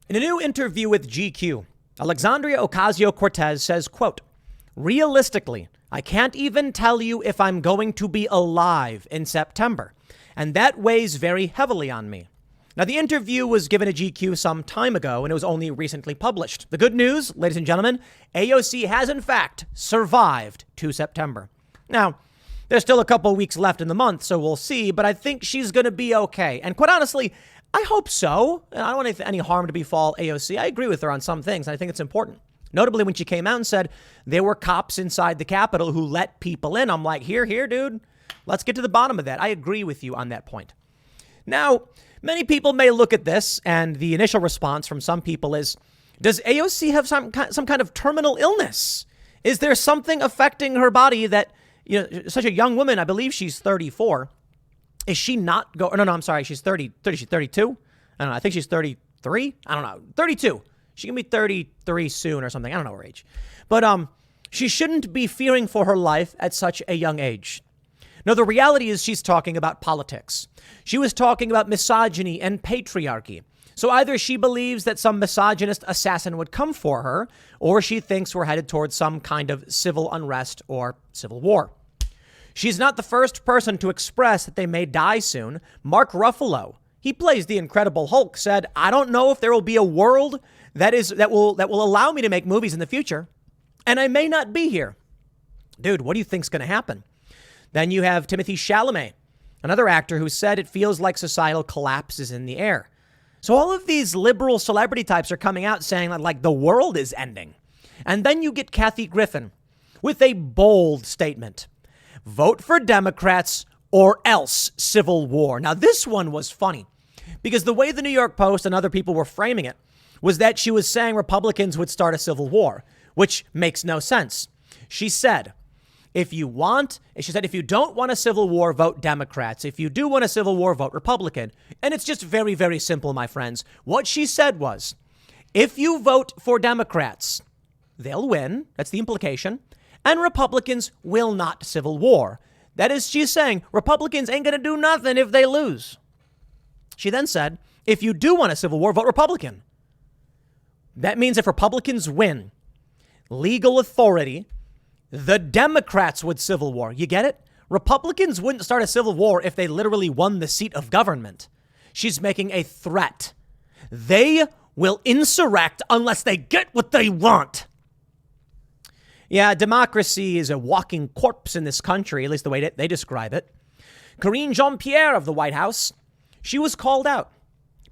In a new interview with GQ, Alexandria Ocasio-Cortez says, quote, "Realistically, I can't even tell you if I'm going to be alive in September, and that weighs very heavily on me." Now, the interview was given to GQ some time ago, and it was only recently published. The good news, ladies and gentlemen, AOC has, in fact, survived to September. Now, there's still a couple of weeks left in the month, so we'll see, but I think she's going to be okay. And quite honestly, I hope so. And I don't want any harm to befall AOC. I agree with her on some things, and I think it's important. Notably, when she came out and said there were cops inside the Capitol who let people in, I'm like, here, dude, let's get to the bottom of that. I agree with you on that point. Now, many people may look at this, and the initial response from some people is, does AOC have some kind of terminal illness? Is there something affecting her body that, you know, such a young woman, I believe she's 34. Is she not No, I'm sorry. She's 30. She's 32. I don't know. I think she's 33. I don't know. 32. She can be 33 soon or something. I don't know her age. But she shouldn't be fearing for her life at such a young age. No, the reality is she's talking about politics. She was talking about misogyny and patriarchy. So either she believes that some misogynist assassin would come for her, or she thinks we're headed towards some kind of civil unrest or civil war. She's not the first person to express that they may die soon. Mark Ruffalo, he plays the Incredible Hulk, said, "I don't know if there will be a world that will allow me to make movies in the future, and I may not be here." Dude, what do you think's going to happen? Then you have Timothy Chalamet, another actor who said it feels like societal collapse is in the air. So all of these liberal celebrity types are coming out saying that, like, the world is ending. And then you get Kathy Griffin with a bold statement. Vote for Democrats or else civil war. Now, this one was funny because the way the New York Post and other people were framing it was that she was saying Republicans would start a civil war, which makes no sense. She said, if you don't want a civil war, vote Democrats. If you do want a civil war, vote Republican. And it's just very, very simple, my friends. What she said was, if you vote for Democrats, they'll win. That's the implication. And Republicans will not civil war. That is, she's saying Republicans ain't going to do nothing if they lose. She then said, if you do want a civil war, vote Republican. That means if Republicans win legal authority, the Democrats would civil war. You get it? Republicans wouldn't start a civil war if they literally won the seat of government. She's making a threat. They will insurrect unless they get what they want. Yeah, democracy is a walking corpse in this country, at least the way they describe it. Karine Jean-Pierre of the White House, she was called out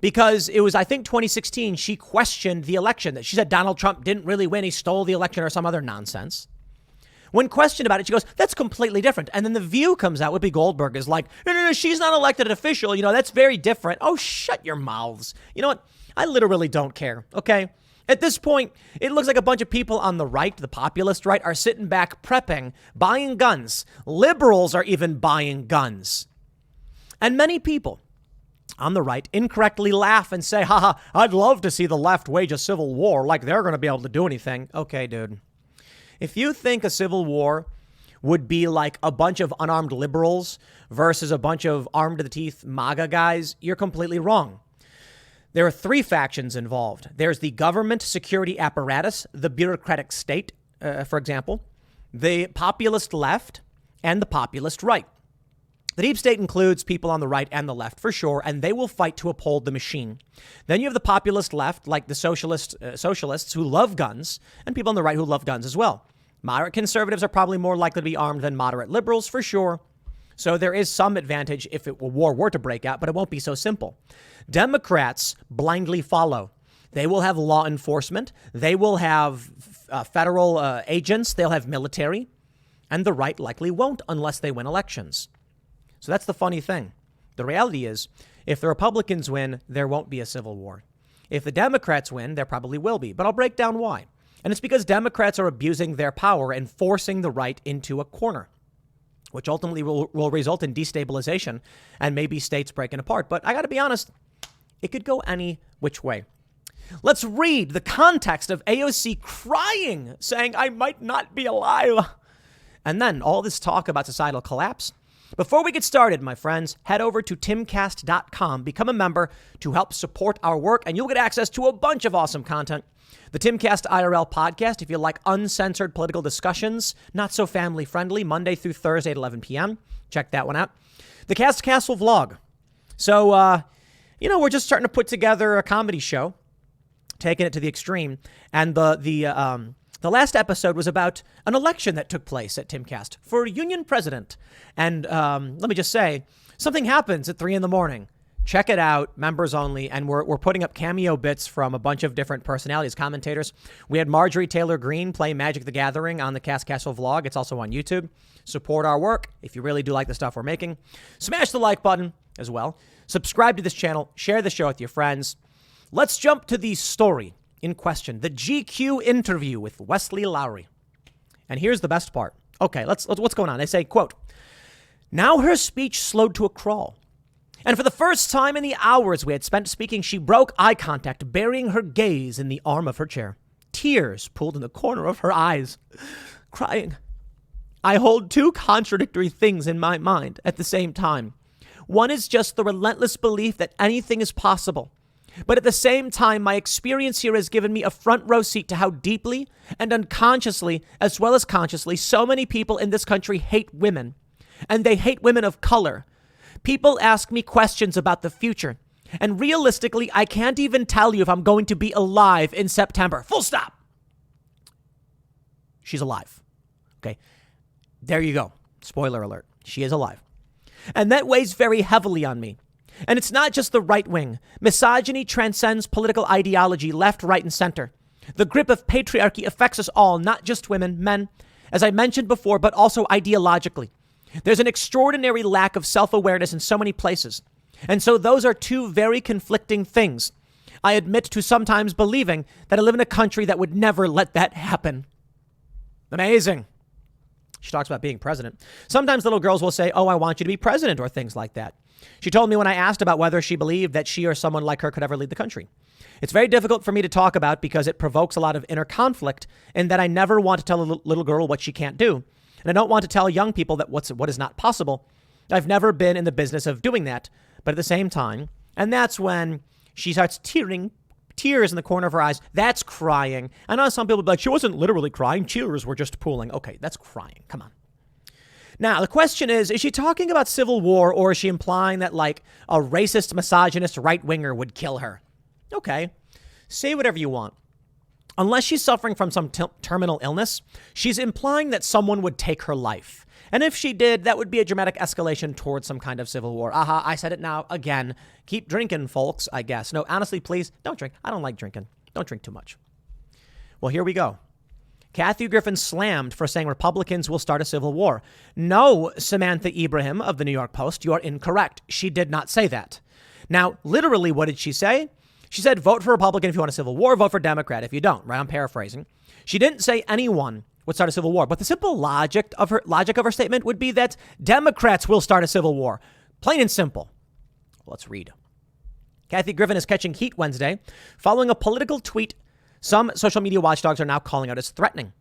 because it was, I think, 2016, she questioned the election. She said Donald Trump didn't really win, he stole the election or some other nonsense. When questioned about it, she goes, that's completely different. And then The View comes out, Whoopi Goldberg is like, no, she's not elected official. You know, that's very different. Oh, shut your mouths. You know what? I literally don't care, okay? At this point, it looks like a bunch of people on the right, the populist right, are sitting back prepping, buying guns. Liberals are even buying guns. And many people on the right incorrectly laugh and say, haha, I'd love to see the left wage a civil war like they're going to be able to do anything. Okay, dude. If you think a civil war would be like a bunch of unarmed liberals versus a bunch of armed to the teeth MAGA guys, you're completely wrong. There are three factions involved. There's the government security apparatus, the bureaucratic state, for example, the populist left, and the populist right. The deep state includes people on the right and the left, for sure, and they will fight to uphold the machine. Then you have the populist left, like the socialists who love guns, and people on the right who love guns as well. Moderate conservatives are probably more likely to be armed than moderate liberals, for sure. So there is some advantage if a war were to break out, but it won't be so simple. Democrats blindly follow. They will have law enforcement. They will have federal agents. They'll have military. And the right likely won't unless they win elections. So that's the funny thing. The reality is, if the Republicans win, there won't be a civil war. If the Democrats win, there probably will be. But I'll break down why. And it's because Democrats are abusing their power and forcing the right into a corner, which ultimately will result in destabilization and maybe states breaking apart. But I got to be honest, it could go any which way. Let's read the context of AOC crying, saying, I might not be alive. And then all this talk about societal collapse. Before we get started, my friends, head over to timcast.com, become a member to help support our work, and you'll get access to a bunch of awesome content. The Timcast IRL podcast, if you like uncensored political discussions, not so family friendly, Monday through Thursday at 11 p.m. Check that one out. The Cast Castle vlog. So, we're just starting to put together a comedy show, taking it to the extreme. And the last episode was about an election that took place at Timcast for union president. And let me just say, something happens at 3 a.m. Check it out, members only. And we're putting up cameo bits from a bunch of different personalities, commentators. We had Marjorie Taylor Greene play Magic the Gathering on the Cast Castle vlog. It's also on YouTube. Support our work if you really do like the stuff we're making. Smash the like button as well. Subscribe to this channel. Share the show with your friends. Let's jump to the story in question, the GQ interview with Wesley Lowery. And here's the best part. Okay, let's what's going on? They say, quote, "Now her speech slowed to a crawl. And for the first time in the hours we had spent speaking, she broke eye contact, burying her gaze in the arm of her chair. Tears pooled in the corner of her eyes, crying. I hold two contradictory things in my mind at the same time. One is just the relentless belief that anything is possible. But at the same time, my experience here has given me a front row seat to how deeply and unconsciously, as well as consciously, so many people in this country hate women. And they hate women of color. People ask me questions about the future. And realistically, I can't even tell you if I'm going to be alive in September. Full stop." She's alive. Okay. There you go. Spoiler alert. She is alive. "And that weighs very heavily on me. And it's not just the right wing. Misogyny transcends political ideology, left, right, and center. The grip of patriarchy affects us all, not just women, men, as I mentioned before, but also ideologically. There's an extraordinary lack of self-awareness in so many places. And so those are two very conflicting things. I admit to sometimes believing that I live in a country that would never let that happen." Amazing. She talks about being president. "Sometimes little girls will say, 'Oh, I want you to be president,' or things like that. She told me when I asked about whether she believed that she or someone like her could ever lead the country. It's very difficult for me to talk about because it provokes a lot of inner conflict in that I never want to tell a little girl what she can't do. And I don't want to tell young people that what is not possible. I've never been in the business of doing that. But at the same time," and that's when she starts tears in the corner of her eyes. That's crying. I know some people will be like, "She wasn't literally crying. Tears were just pooling." Okay, that's crying. Come on. Now, the question is she talking about civil war, or is she implying that like a racist, misogynist right-winger would kill her? Okay, say whatever you want. Unless she's suffering from some terminal illness, she's implying that someone would take her life. And if she did, that would be a dramatic escalation towards some kind of civil war. I said it now again. Keep drinking, folks, I guess. No, honestly, please don't drink. I don't like drinking. Don't drink too much. Well, here we go. Kathy Griffin slammed for saying Republicans will start a civil war. No, Samantha Ibrahim of the New York Post, you are incorrect. She did not say that. Now, literally, what did she say? She said, vote for Republican if you want a civil war, vote for Democrat if you don't, right? I'm paraphrasing. She didn't say anyone would start a civil war, but the simple logic of her statement would be that Democrats will start a civil war. Plain and simple. Let's read. Kathy Griffin is catching heat Wednesday following a political tweet some social media watchdogs are now calling out as threatening.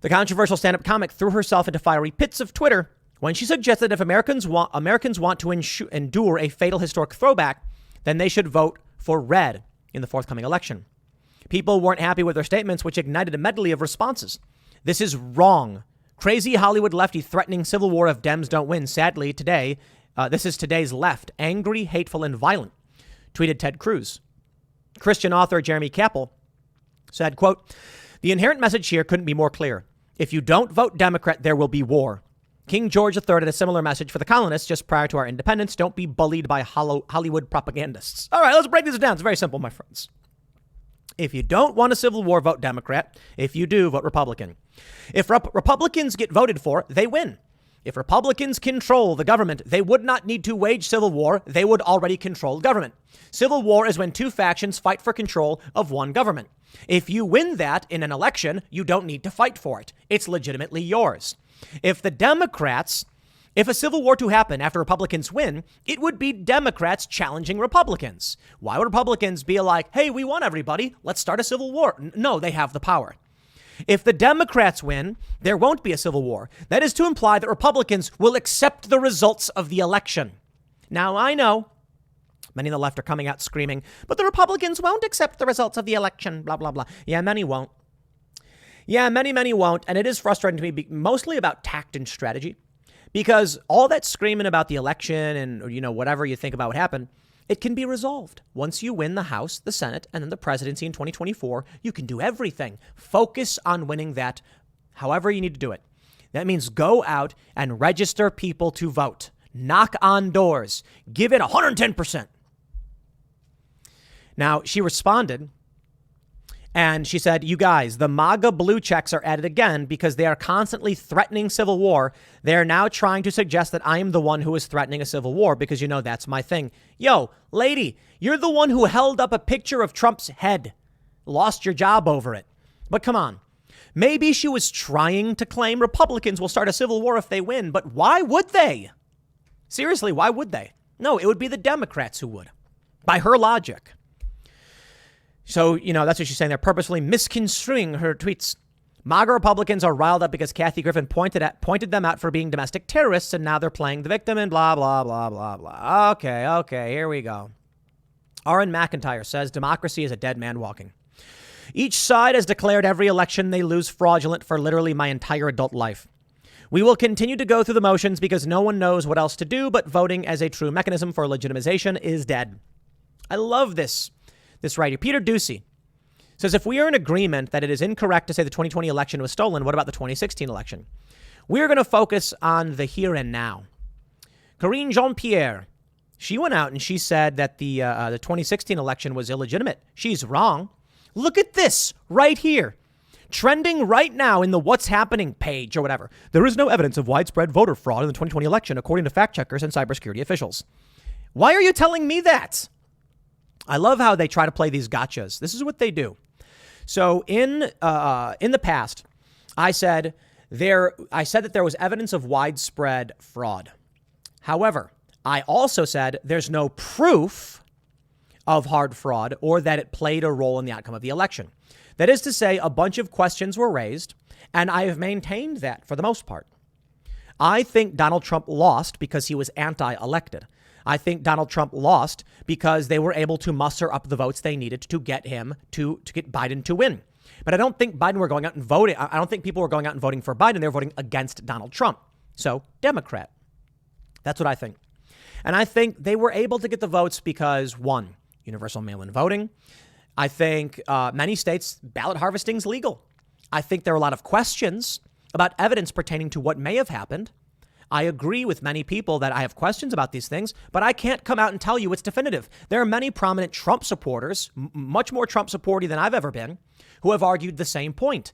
The controversial stand-up comic threw herself into fiery pits of Twitter when she suggested if Americans want to endure a fatal historic throwback, then they should vote for red in the forthcoming election. People weren't happy with her statements, which ignited a medley of responses. This is wrong. Crazy Hollywood lefty threatening civil war if Dems don't win. Sadly, today, this is today's left. Angry, hateful, and violent, tweeted Ted Cruz. Christian author Jeremy Capel said, quote, "The inherent message here couldn't be more clear. If you don't vote Democrat, there will be war. King George III had a similar message for the colonists just prior to our independence. Don't be bullied by Hollywood propagandists." All right, let's break this down. It's very simple, my friends. If you don't want a civil war, vote Democrat. If you do, vote Republican. If Republicans get voted for, they win. If Republicans control the government, they would not need to wage civil war. They would already control government. Civil war is when two factions fight for control of one government. If you win that in an election, you don't need to fight for it. It's legitimately yours. If a civil war to happen after Republicans win, it would be Democrats challenging Republicans. Why would Republicans be like, hey, we won everybody, let's start a civil war? No, they have the power. If the Democrats win, there won't be a civil war. That is to imply that Republicans will accept the results of the election. Now, I know many on the left are coming out screaming, but the Republicans won't accept the results of the election, blah, blah, blah. Yeah, many won't. Yeah, many won't. And it is frustrating to me, mostly about tact and strategy, because all that screaming about the election and, whatever you think about what happened, it can be resolved. Once you win the House, the Senate, and then the presidency in 2024, you can do everything. Focus on winning that however you need to do it. That means go out and register people to vote. Knock on doors. Give it 110%. Now, she responded and she said, you guys, the MAGA blue checks are at it again because they are constantly threatening civil war. They are now trying to suggest that I am the one who is threatening a civil war because, that's my thing. Yo, lady, you're the one who held up a picture of Trump's head. Lost your job over it. But come on. Maybe she was trying to claim Republicans will start a civil war if they win, but why would they? Seriously, why would they? No, it would be the Democrats who would, by her logic. So, that's what she's saying. They're purposefully misconstruing her tweets. MAGA Republicans are riled up because Kathy Griffin pointed them out for being domestic terrorists, and now they're playing the victim and blah, blah, blah, blah, blah. Okay, here we go. Aaron McIntyre says democracy is a dead man walking. Each side has declared every election they lose fraudulent for literally my entire adult life. We will continue to go through the motions because no one knows what else to do, but voting as a true mechanism for legitimization is dead. I love this right here. Peter Ducey says, if we are in agreement that it is incorrect to say the 2020 election was stolen, what about the 2016 election? We're going to focus on the here and now. Karine Jean-Pierre, she went out and she said that the 2016 election was illegitimate. She's wrong. Look at this right here. Trending right now in the What's Happening page or whatever. There is no evidence of widespread voter fraud in the 2020 election, according to fact checkers and cybersecurity officials. Why are you telling me that? I love how they try to play these gotchas. This is what they do. So in the past, I said that there was evidence of widespread fraud. However, I also said there's no proof of hard fraud or that it played a role in the outcome of the election. That is to say, a bunch of questions were raised, and I have maintained that for the most part. I think Donald Trump lost because he was anti-elected. I think Donald Trump lost because they were able to muster up the votes they needed to get him to get Biden to win. But I don't think Biden were going out and voting. I don't think people were going out and voting for Biden. They were voting against Donald Trump. So Democrat. That's what I think. And I think they were able to get the votes because, one, universal mail-in voting. I think many states, ballot harvesting is legal. I think there are a lot of questions about evidence pertaining to what may have happened. I agree with many people that I have questions about these things, but I can't come out and tell you it's definitive. There are many prominent Trump supporters, much more Trump supporty than I've ever been, who have argued the same point.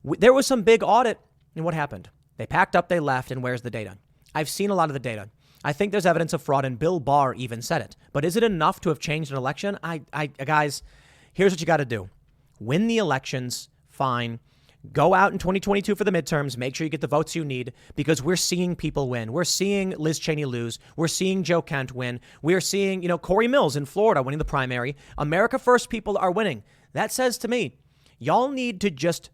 There was some big audit, and what happened? They packed up, they left, and where's the data? I've seen a lot of the data. I think there's evidence of fraud, and Bill Barr even said it. But is it enough to have changed an election? Guys, here's what you got to do. Win the elections, fine. Go out in 2022 for the midterms. Make sure you get the votes you need because we're seeing people win. We're seeing Liz Cheney lose. We're seeing Joe Kent win. We're seeing, Corey Mills in Florida winning the primary. America First people are winning. That says to me, y'all need to just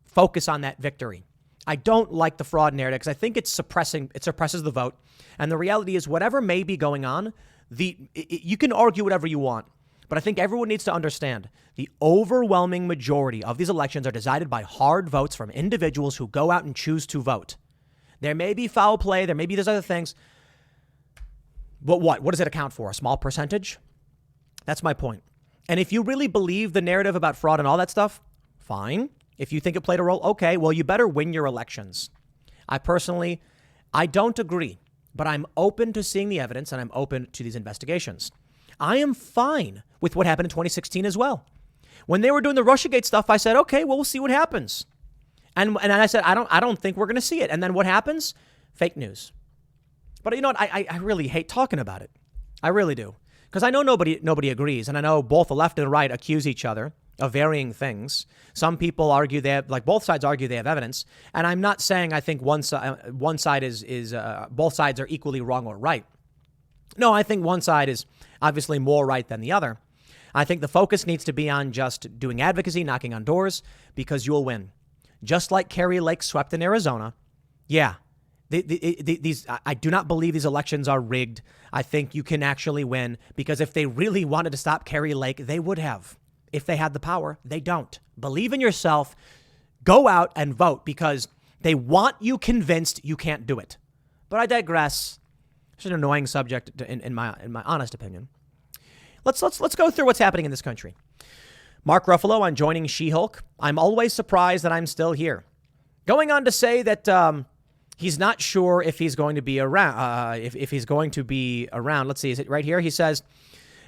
focus on that victory. I don't like the fraud narrative because I think it suppresses the vote. And the reality is whatever may be going on, you can argue whatever you want. But I think everyone needs to understand the overwhelming majority of these elections are decided by hard votes from individuals who go out and choose to vote. There may be foul play. There may be there's other things. But what does it account for? A small percentage? That's my point. And if you really believe the narrative about fraud and all that stuff, fine. If you think it played a role, okay, well, you better win your elections. I don't agree, but I'm open to seeing the evidence and I'm open to these investigations. I am fine with what happened in 2016 as well. When they were doing the Russiagate stuff, I said, okay, well, we'll see what happens. And I said, I don't think we're going to see it. And then what happens? Fake news. But you know what? I really hate talking about it. I really do. Because I know nobody agrees. And I know both the left and the right accuse each other of varying things. Some people argue both sides argue they have evidence. And I'm not saying I think one side is both sides are equally wrong or right. No, I think one side is obviously more right than the other. I think the focus needs to be on just doing advocacy, knocking on doors, because you'll win. just like Kari Lake swept in Arizona. Yeah, I do not believe these elections are rigged. I think you can actually win, because if they really wanted to stop Kari Lake, they would have. If they had the power, they don't. Believe in yourself. Go out and vote, because they want you convinced you can't do it. But I digress. It's an annoying subject in my honest opinion. Let's go through what's happening in this country. Mark Ruffalo on joining She-Hulk. I'm always surprised that I'm still here. Going on to say that he's not sure if he's going to be around. If he's going to be around. Let's see. Is it right here? He says,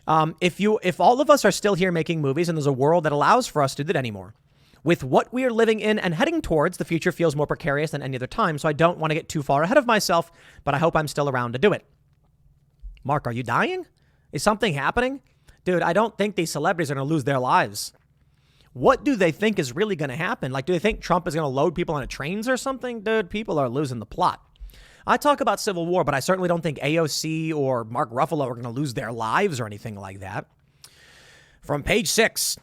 if all of us are still here making movies and there's a world that allows for us to do that anymore, with what we are living in and heading towards, the future feels more precarious than any other time. So I don't want to get too far ahead of myself, but I hope I'm still around to do it. Mark, are you dying? Is something happening? Dude, I don't think these celebrities are going to lose their lives. What do they think is really going to happen? Like, do they think Trump is going to load people onto trains or something? Dude, people are losing the plot. I talk about civil war, but I certainly don't think AOC or Mark Ruffalo are going to lose their lives or anything like that. From page 6,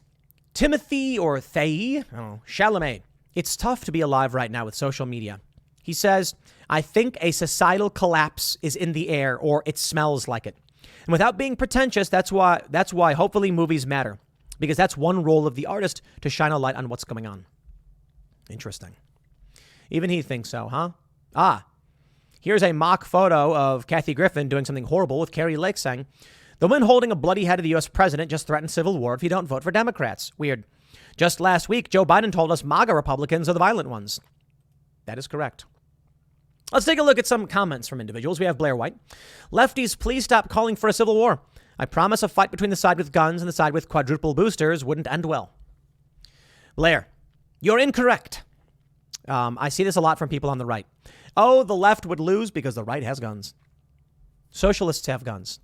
Timothy or Chalamet. It's tough to be alive right now with social media. He says, I think a societal collapse is in the air, or it smells like it. And without being pretentious, that's why hopefully movies matter, because that's one role of the artist, to shine a light on what's going on. Interesting. Even he thinks so, huh? Here's a mock photo of Kathy Griffin doing something horrible with Kari Lake saying, the woman holding a bloody head of the U.S. president just threatened civil war if you don't vote for Democrats. Weird. Just last week, Joe Biden told us MAGA Republicans are the violent ones. That is correct. Let's take a look at some comments from individuals. We have Blair White. Lefties, please stop calling for a civil war. I promise a fight between the side with guns and the side with quadruple boosters wouldn't end well. Blair, you're incorrect. I see this a lot from people on the right. Oh, the left would lose because the right has guns. Socialists have guns.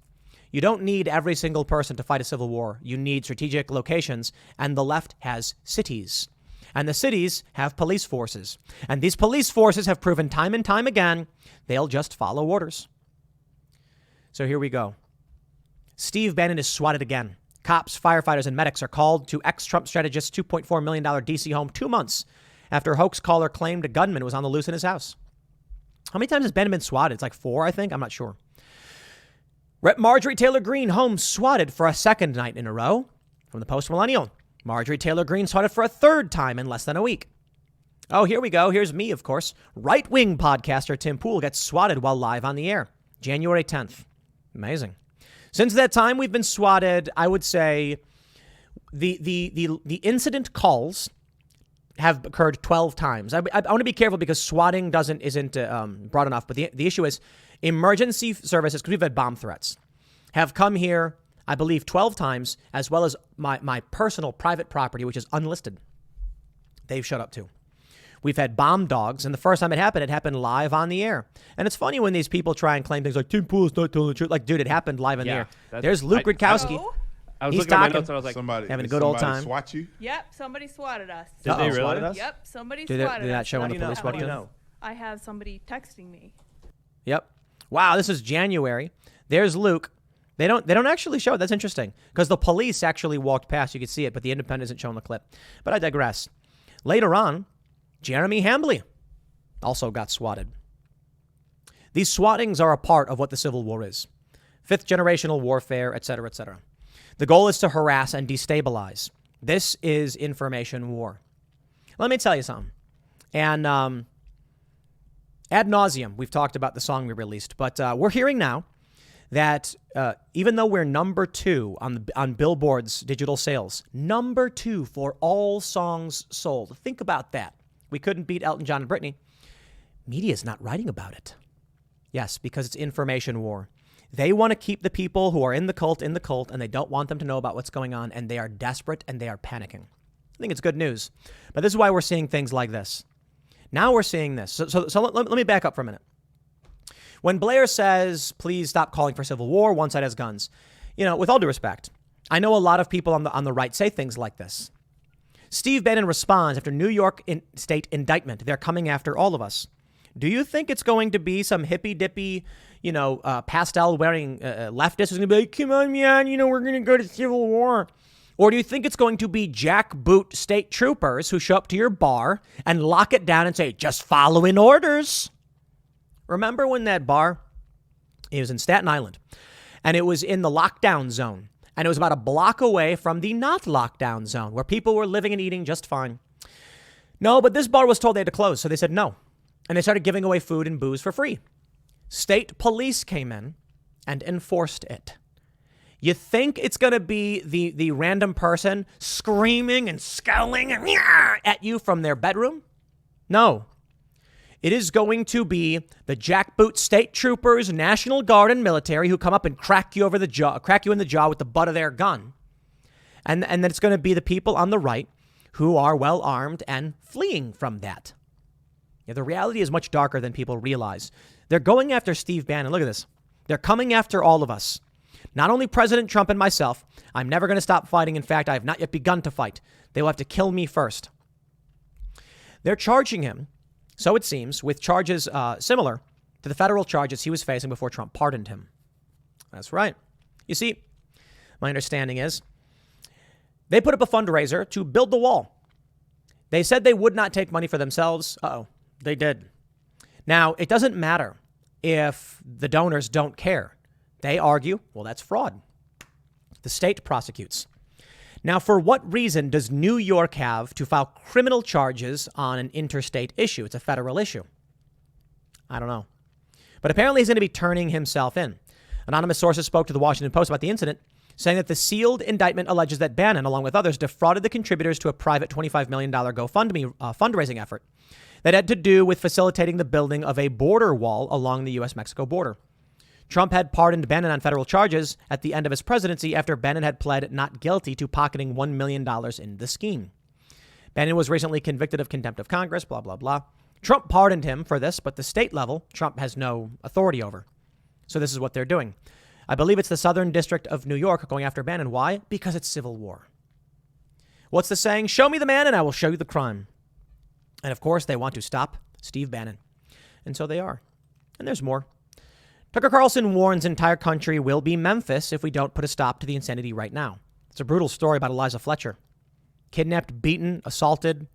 You don't need every single person to fight a civil war. You need strategic locations, and the left has cities. And the cities have police forces. And these police forces have proven time and time again, they'll just follow orders. So here we go. Steve Bannon is swatted again. Cops, firefighters, and medics are called to ex-Trump strategist's $2.4 million D.C. home 2 months after a hoax caller claimed a gunman was on the loose in his house. How many times has Bannon been swatted? It's like 4, I think. I'm not sure. Rep. Marjorie Taylor Greene home swatted for a second night in a row. From the Post-Millennial, Marjorie Taylor Greene swatted for a third time in less than a week. Oh, here we go. Here's me, of course. Right-wing podcaster Tim Pool gets swatted while live on the air. January 10th. Amazing. Since that time, we've been swatted. I would say the incident calls have occurred 12 times. I want to be careful because swatting isn't broad enough. But the issue is emergency services, because we've had bomb threats, have come here, I believe, 12 times, as well as my personal private property, which is unlisted. They've showed up too. We've had bomb dogs, and the first time it happened live on the air. And it's funny when these people try and claim things like Tim Pool's not telling the truth. Like, dude, it happened live on the air. There's Luke Rudkowski. I was He's looking at my talking. notes and I was like, having a good old time. Swat you? Yep, somebody swatted us. Did they really? Swatted us? Yep, somebody Did swatted us. that show on the That's police how what it do you was. know? I have somebody texting me. Yep. Wow, this is January. There's Luke. They don't actually show it. That's interesting because the police actually walked past. You could see it, but the Independent isn't showing the clip. But I digress. Later on, Jeremy Hambley also got swatted. These swattings are a part of what the Civil War is. Fifth generational warfare, et cetera, et cetera. The goal is to harass and destabilize. This is information war. Let me tell you something. And ad nauseum, we've talked about the song we released, but we're hearing now that even though we're number 2 on Billboard's digital sales, number 2 for all songs sold. Think about that. We couldn't beat Elton John and Britney. Media's not writing about it. Yes, because it's information war. They want to keep the people who are in the cult, and they don't want them to know about what's going on, and they are desperate, and they are panicking. I think it's good news. But this is why we're seeing things like this. Now we're seeing this. So let me back up for a minute. When Blair says, please stop calling for civil war, one side has guns. You know, with all due respect, I know a lot of people on the right say things like this. Steve Bannon responds after New York state indictment. They're coming after all of us. Do you think it's going to be some hippy-dippy, pastel-wearing leftist who's going to be like, come on, man, we're going to go to civil war? Or do you think it's going to be jackboot state troopers who show up to your bar and lock it down and say, just following orders? Remember when that bar, it was in Staten Island, and it was in the lockdown zone, and it was about a block away from the not lockdown zone where people were living and eating just fine. No, but this bar was told they had to close, so they said no. And they started giving away food and booze for free. State police came in and enforced it. You think it's going to be the random person screaming and scowling at you from their bedroom? No. It is going to be the jackboot state troopers, National Guard, and military who come up and crack you in the jaw with the butt of their gun. And then it's going to be the people on the right who are well armed and fleeing from that. Yeah, the reality is much darker than people realize. They're going after Steve Bannon. Look at this. They're coming after all of us. Not only President Trump and myself. I'm never going to stop fighting. In fact, I have not yet begun to fight. They will have to kill me first. They're charging him, so it seems, with charges similar to the federal charges he was facing before Trump pardoned him. That's right. You see, my understanding is they put up a fundraiser to build the wall. They said they would not take money for themselves. Uh-oh, they did. Now, it doesn't matter if the donors don't care. They argue, well, that's fraud. The state prosecutes. Now, for what reason does New York have to file criminal charges on an interstate issue? It's a federal issue. I don't know. But apparently he's going to be turning himself in. Anonymous sources spoke to the Washington Post about the incident, saying that the sealed indictment alleges that Bannon, along with others, defrauded the contributors to a private $25 million GoFundMe fundraising effort that had to do with facilitating the building of a border wall along the U.S.-Mexico border. Trump had pardoned Bannon on federal charges at the end of his presidency after Bannon had pled not guilty to pocketing $1 million in the scheme. Bannon was recently convicted of contempt of Congress, blah, blah, blah. Trump pardoned him for this, but the state level, Trump has no authority over. So this is what they're doing. I believe it's the Southern District of New York going after Bannon. Why? Because it's civil war. What's the saying? Show me the man and I will show you the crime. And of course, they want to stop Steve Bannon. And so they are. And there's more. Tucker Carlson warns entire country will be Memphis if we don't put a stop to the insanity right now. It's a brutal story about Eliza Fletcher. Kidnapped, beaten, assaulted,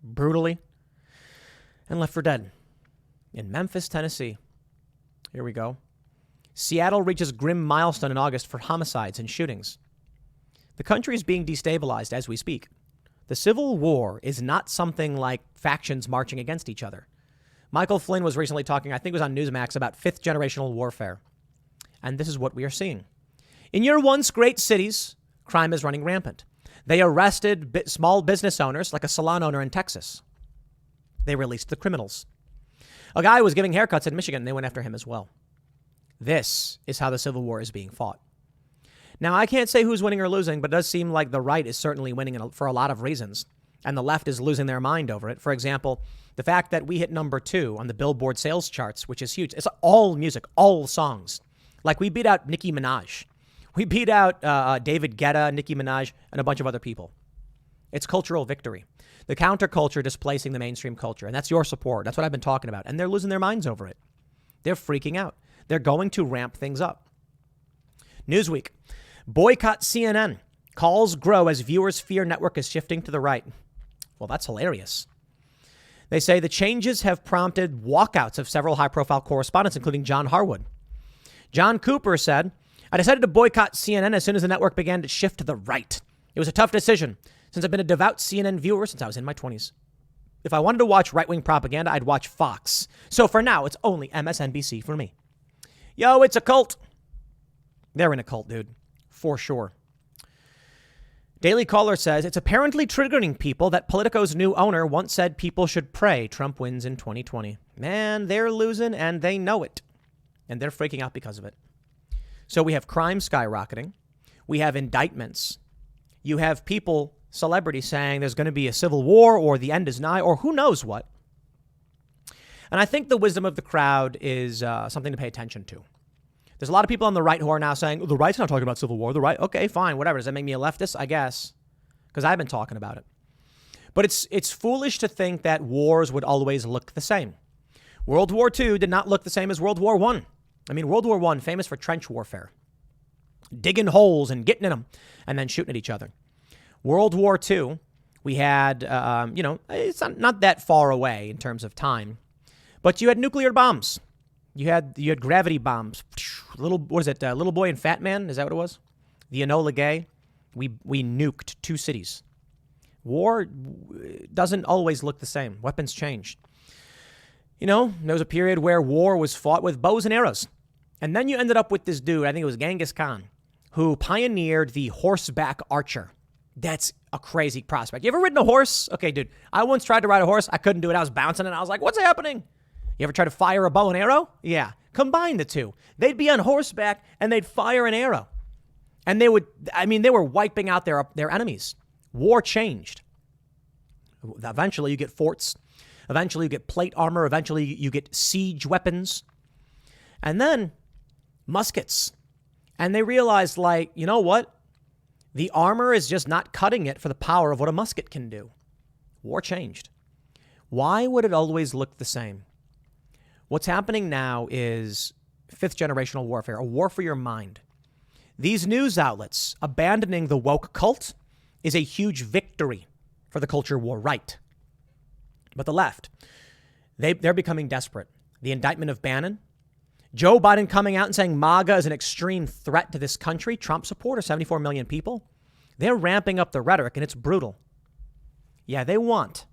brutally, and left for dead in Memphis, Tennessee. Here we go. Seattle reaches grim milestone in August for homicides and shootings. The country is being destabilized as we speak. The Civil War is not something like factions marching against each other. Michael Flynn was recently talking, I think it was on Newsmax, about fifth generational warfare. And this is what we are seeing. In your once great cities, crime is running rampant. They arrested small business owners, like a salon owner in Texas. They released the criminals. A guy was giving haircuts in Michigan, and they went after him as well. This is how the Civil War is being fought. Now, I can't say who's winning or losing, but it does seem like the right is certainly winning for a lot of reasons. And the left is losing their mind over it. For example, the fact that we hit number 2 on the Billboard sales charts, which is huge. It's all music, all songs. Like we beat out Nicki Minaj. We beat out David Guetta, Nicki Minaj, and a bunch of other people. It's cultural victory. The counterculture displacing the mainstream culture. And that's your support. That's what I've been talking about. And they're losing their minds over it. They're freaking out. They're going to ramp things up. Newsweek. Boycott CNN. Calls grow as viewers fear network is shifting to the right. Well, that's hilarious. They say the changes have prompted walkouts of several high-profile correspondents, including John Harwood. John Cooper said, I decided to boycott CNN as soon as the network began to shift to the right. It was a tough decision, since I've been a devout CNN viewer since I was in my 20s. If I wanted to watch right-wing propaganda, I'd watch Fox. So for now, it's only MSNBC for me. Yo, it's a cult. They're in a cult, dude. For sure. Daily Caller says, it's apparently triggering people that Politico's new owner once said people should pray Trump wins in 2020. Man, they're losing and they know it. And they're freaking out because of it. So we have crime skyrocketing. We have indictments. You have people, celebrities saying there's going to be a civil war or the end is nigh or who knows what. And I think the wisdom of the crowd is something to pay attention to. There's a lot of people on the right who are now saying, the right's not talking about civil war. The right, okay, fine, whatever. Does that make me a leftist? I guess. Because I've been talking about it. But it's foolish to think that wars would always look the same. World War II did not look the same as World War I. I mean, World War I, famous for trench warfare. Digging holes and getting in them and then shooting at each other. World War II, we had, it's not that far away in terms of time, but you had nuclear bombs. You had gravity bombs. Little Boy and Fat Man? Is that what it was? The Enola Gay. We nuked 2 cities. War doesn't always look the same. Weapons change. There was a period where war was fought with bows and arrows. And then you ended up with this dude, I think it was Genghis Khan, who pioneered the horseback archer. That's a crazy prospect. You ever ridden a horse? Okay, dude, I once tried to ride a horse. I couldn't do it. I was bouncing and I was like, what's happening? You ever try to fire a bow and arrow? Yeah. Combine the two. They'd be on horseback and they'd fire an arrow. And they were wiping out their enemies. War changed. Eventually you get forts. Eventually you get plate armor. Eventually you get siege weapons. And then muskets. And they realized, you know what? The armor is just not cutting it for the power of what a musket can do. War changed. Why would it always look the same? What's happening now is 5th generational warfare, a war for your mind. These news outlets abandoning the woke cult is a huge victory for the culture war right. But the left, they're becoming desperate. The indictment of Bannon, Joe Biden coming out and saying MAGA is an extreme threat to this country. Trump supporters, 74 million people. They're ramping up the rhetoric, and it's brutal. Yeah, they want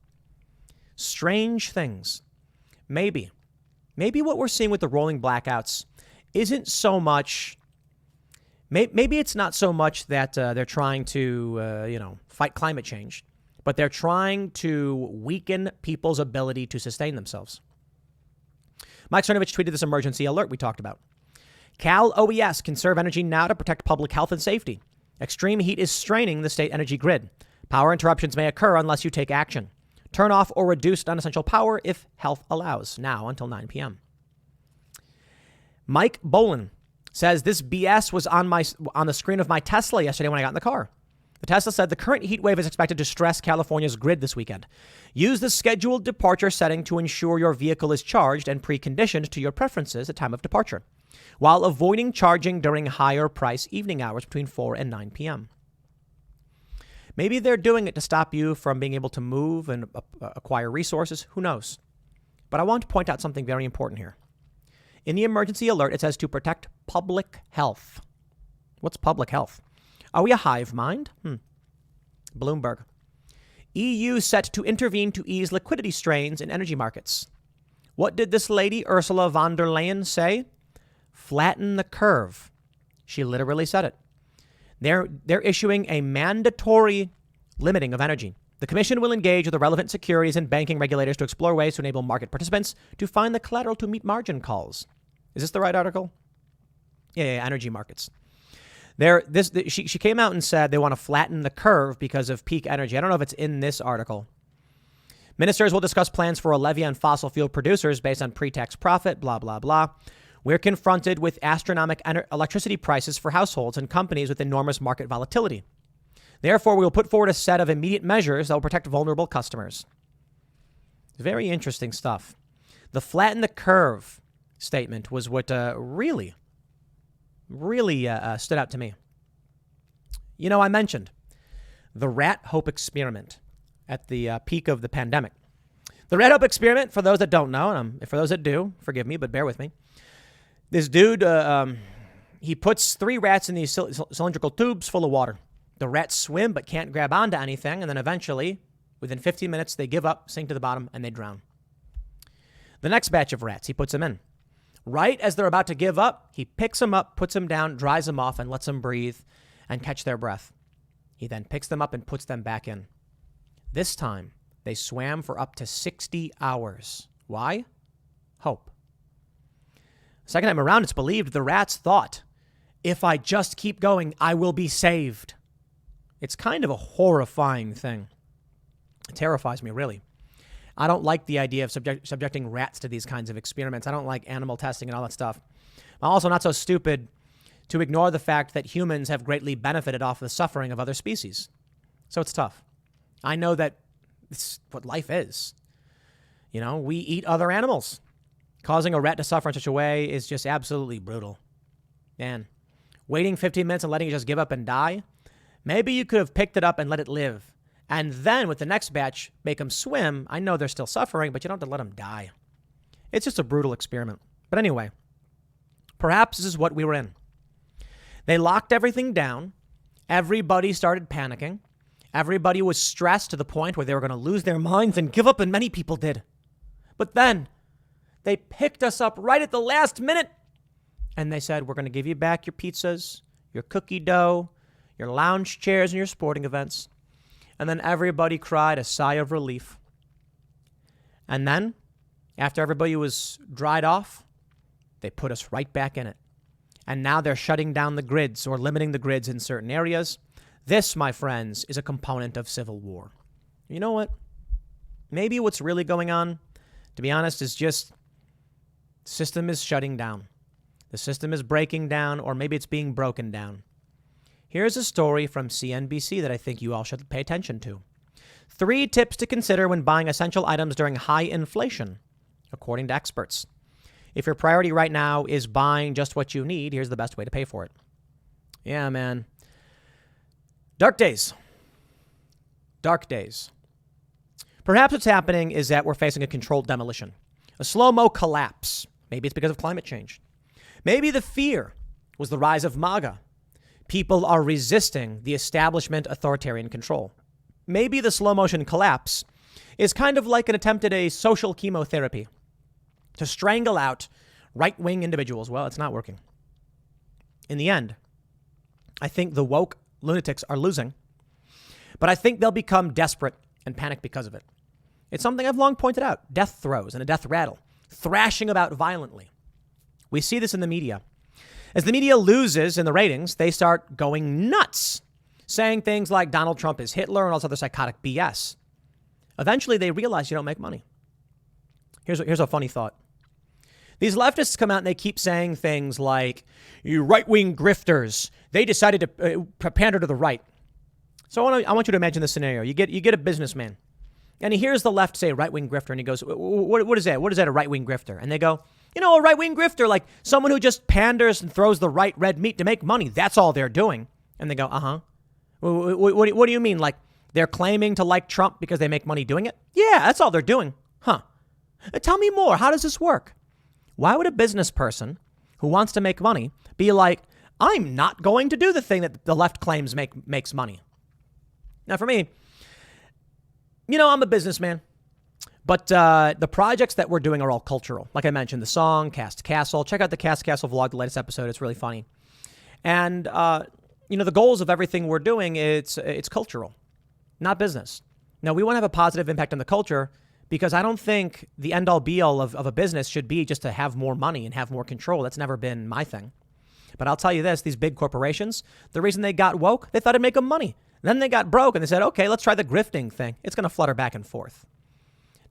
strange things. Maybe what we're seeing with the rolling blackouts isn't so much. Maybe it's not so much that they're trying to, fight climate change, but they're trying to weaken people's ability to sustain themselves. Mike Cernovich tweeted this emergency alert we talked about. Cal OES, conserve energy now to protect public health and safety. Extreme heat is straining the state energy grid. Power interruptions may occur unless you take action. Turn off or reduce non-essential power if health allows, now until 9 p.m. Mike Bolin says this BS was on the screen of my Tesla yesterday when I got in the car. The Tesla said the current heat wave is expected to stress California's grid this weekend. Use the scheduled departure setting to ensure your vehicle is charged and preconditioned to your preferences at time of departure, while avoiding charging during higher price evening hours between 4 and 9 p.m. Maybe they're doing it to stop you from being able to move and acquire resources. Who knows? But I want to point out something very important here. In the emergency alert, it says to protect public health. What's public health? Are we a hive mind? Bloomberg. EU set to intervene to ease liquidity strains in energy markets. What did this lady, Ursula von der Leyen, say? Flatten the curve. She literally said it. They're issuing a mandatory limiting of energy. The Commission will engage with the relevant securities and banking regulators to explore ways to enable market participants to find the collateral to meet margin calls. Is this the right article? Yeah, energy markets. She came out and said they want to flatten the curve because of peak energy. I don't know if it's in this article. Ministers will discuss plans for a levy on fossil fuel producers based on pre-tax profit, blah, blah, blah. We're confronted with astronomical electricity prices for households and companies with enormous market volatility. Therefore, we will put forward a set of immediate measures that will protect vulnerable customers. Very interesting stuff. The flatten the curve statement was what really stood out to me. I mentioned the rat hope experiment at the peak of the pandemic. The rat hope experiment, for those that don't know, and for those that do, forgive me, but bear with me. This dude, he puts 3 rats in these cylindrical tubes full of water. The rats swim but can't grab onto anything, and then eventually, within 15 minutes, they give up, sink to the bottom, and they drown. The next batch of rats, he puts them in. Right as they're about to give up, he picks them up, puts them down, dries them off, and lets them breathe and catch their breath. He then picks them up and puts them back in. This time, they swam for up to 60 hours. Why? Hope. Second time around, it's believed the rats thought, if I just keep going, I will be saved. It's kind of a horrifying thing. It terrifies me, really. I don't like the idea of subjecting rats to these kinds of experiments. I don't like animal testing and all that stuff. I'm also not so stupid to ignore the fact that humans have greatly benefited off the suffering of other species. So it's tough. I know that it's what life is. We eat other animals. Causing a rat to suffer in such a way is just absolutely brutal. Man, waiting 15 minutes and letting it just give up and die, Maybe you could have picked it up and let it live. And then with the next batch, make them swim. I know they're still suffering, but you don't have to let them die. It's just a brutal experiment. But anyway, perhaps this is what we were in. They locked everything down. Everybody started panicking. Everybody was stressed to the point where they were going to lose their minds and give up, and many people did. But then they picked us up right at the last minute, and they said, we're going to give you back your pizzas, your cookie dough, your lounge chairs, and your sporting events. And then everybody cried a sigh of relief. And then, after everybody was dried off, they put us right back in it. And now they're shutting down the grids or limiting the grids in certain areas. This, my friends, is a component of civil war. You know what? Maybe what's really going on, to be honest, is just the system is shutting down. The system is breaking down, or maybe it's being broken down. Here's a story from CNBC that I think you all should pay attention to. 3 tips to consider when buying essential items during high inflation, according to experts. If your priority right now is buying just what you need, here's the best way to pay for it. Yeah, man. Dark days. Dark days. Perhaps what's happening is that we're facing a controlled demolition, a slow-mo collapse. Maybe it's because of climate change. Maybe the fear was the rise of MAGA. People are resisting the establishment authoritarian control. Maybe the slow-motion collapse is kind of like an attempt at a social chemotherapy to strangle out right-wing individuals. Well, it's not working. In the end, I think the woke lunatics are losing, but I think they'll become desperate and panic because of it. It's something I've long pointed out. Death throes and a death rattle, thrashing about violently. We see this in the media. As the media loses in the ratings, they start going nuts, saying things like Donald Trump is Hitler and all this other psychotic BS. Eventually, they realize you don't make money. Here's a funny thought. These leftists come out and they keep saying things like, you right-wing grifters, they decided to pander to the right. So I want you to imagine this scenario. You get a businessman, and he hears the left say right-wing grifter, and he goes, what is that? What is that, a right-wing grifter? And they go, a right-wing grifter, like someone who just panders and throws the right red meat to make money. That's all they're doing. And they go, uh-huh. What do you mean? Like they're claiming to like Trump because they make money doing it? Yeah, that's all they're doing. Huh. Tell me more. How does this work? Why would a business person who wants to make money be like, I'm not going to do the thing that the left claims makes money? Now, for me, I'm a businessman, but the projects that we're doing are all cultural. Like I mentioned, the song, Cast Castle. Check out the Cast Castle vlog, the latest episode. It's really funny. And, the goals of everything we're doing, it's cultural, not business. Now, we want to have a positive impact on the culture, because I don't think the end-all be-all of a business should be just to have more money and have more control. That's never been my thing. But I'll tell you this, these big corporations, the reason they got woke, they thought it'd make them money. Then they got broke and they said, okay, let's try the grifting thing. It's going to flutter back and forth.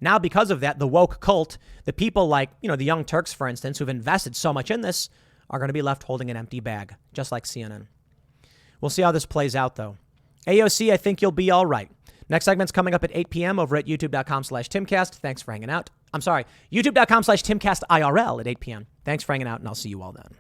Now, because of that, the woke cult, the people like, the Young Turks, for instance, who've invested so much in this, are going to be left holding an empty bag, just like CNN. We'll see how this plays out, though. AOC, I think you'll be all right. Next segment's coming up at 8 p.m. over at youtube.com/Timcast. Thanks for hanging out. I'm sorry, youtube.com/TimcastIRL at 8 p.m. Thanks for hanging out, and I'll see you all then.